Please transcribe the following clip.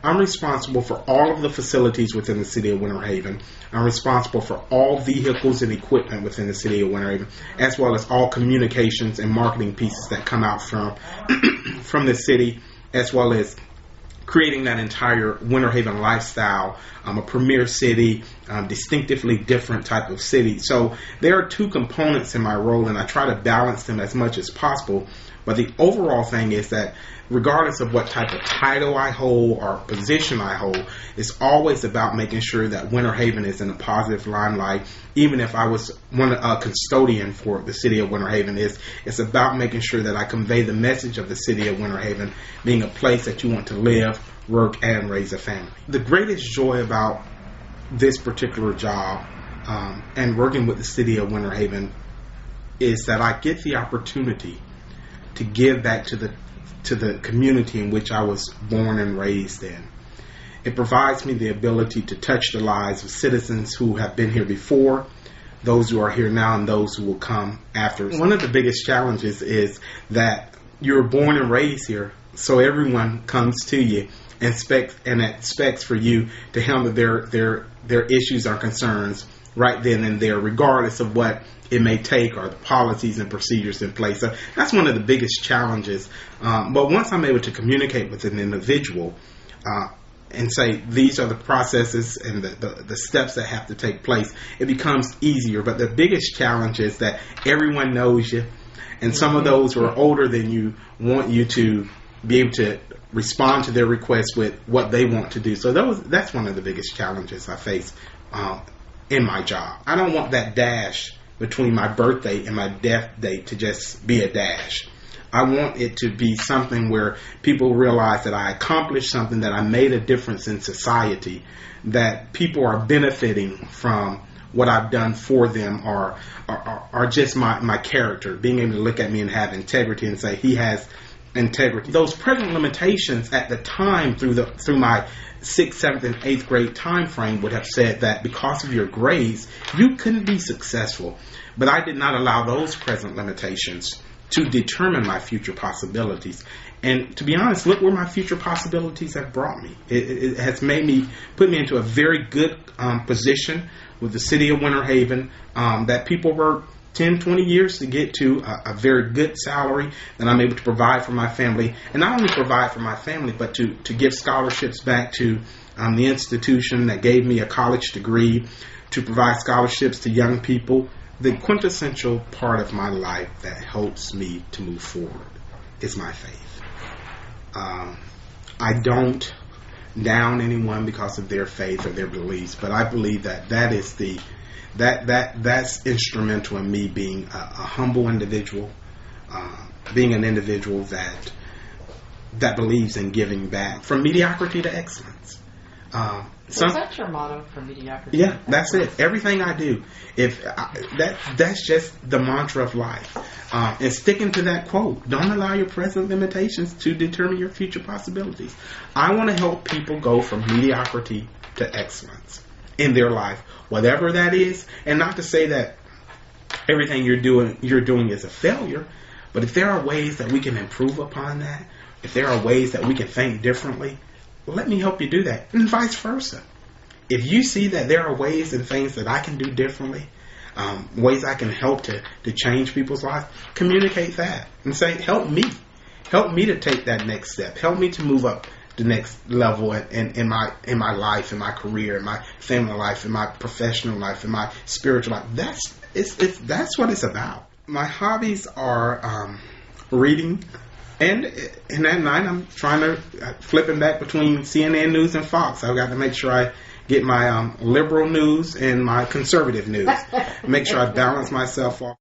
I'm responsible for all of the facilities within the city of Winter Haven. I'm responsible for all vehicles and equipment within the city of Winter Haven, as well as all communications and marketing pieces that come out from from the city, as well as creating that entire Winter Haven lifestyle, a premier city, distinctively different type of city. So there are two components in my role, and I try to balance them as much as possible. But the overall thing is that regardless of what type of title I hold or position I hold, it's always about making sure that Winter Haven is in a positive limelight. Even if I was a custodian for the city of Winter Haven, it's about making sure that I convey the message of the city of Winter Haven being a place that you want to live, work, and raise a family. The greatest joy about this particular job and working with the city of Winter Haven is that I get the opportunity to give back to the community in which I was born and raised in. It provides me the ability to touch the lives of citizens who have been here before, those who are here now, and those who will come after. One of the biggest challenges is that you're born and raised here, so everyone comes to you and expects for you to handle their issues or concerns right then and there, regardless of what it may take or the policies and procedures in place. So that's one of the biggest challenges. But once I'm able to communicate with an individual and say these are the processes and the steps that have to take place, it becomes easier. But the biggest challenge is that everyone knows you, and some of those who are older than you want you to be able to respond to their requests with what they want to do. So that's one of the biggest challenges I face in my job. I don't want that dash between my birthday and my death date to just be a dash. I want it to be something where people realize that I accomplished something, that I made a difference in society, that people are benefiting from what I've done for them, or just my character, being able to look at me and have integrity and say he has integrity. Those present limitations at the time through my 6th, 7th, and 8th grade time frame would have said that because of your grades, you couldn't be successful. But I did not allow those present limitations to determine my future possibilities. And to be honest, look where my future possibilities have brought me. It has put me into a very good position with the city of Winter Haven, that people work 10, 20 years to get to a very good salary that I'm able to provide for my family. And not only provide for my family, but to give scholarships back to the institution that gave me a college degree, to provide scholarships to young people. The quintessential part of my life that helps me to move forward is my faith. I don't down anyone because of their faith or their beliefs, but I believe that's instrumental in me being a humble individual, being an individual that believes in giving back, from mediocrity to excellence. So is that your motto, from mediocrity? Yeah, that's it. Everything I do, that's just the mantra of life. And sticking to that quote, don't allow your present limitations to determine your future possibilities. I want to help people go from mediocrity to excellence in their life, whatever that is. And not to say that everything you're doing is a failure, but if there are ways that we can improve upon that, if there are ways that we can think differently, let me help you do that, and vice versa. If you see that there are ways and things that I can do differently, ways I can help to change people's lives, communicate that and say, help me to take that next step, help me to move up the next level in my life, in my career, in my family life, in my professional life, in my spiritual life. That's what it's about. My hobbies are reading. And at night, I'm trying to flipping back between CNN News and Fox. I've got to make sure I get my liberal news and my conservative news. Make sure I balance myself off.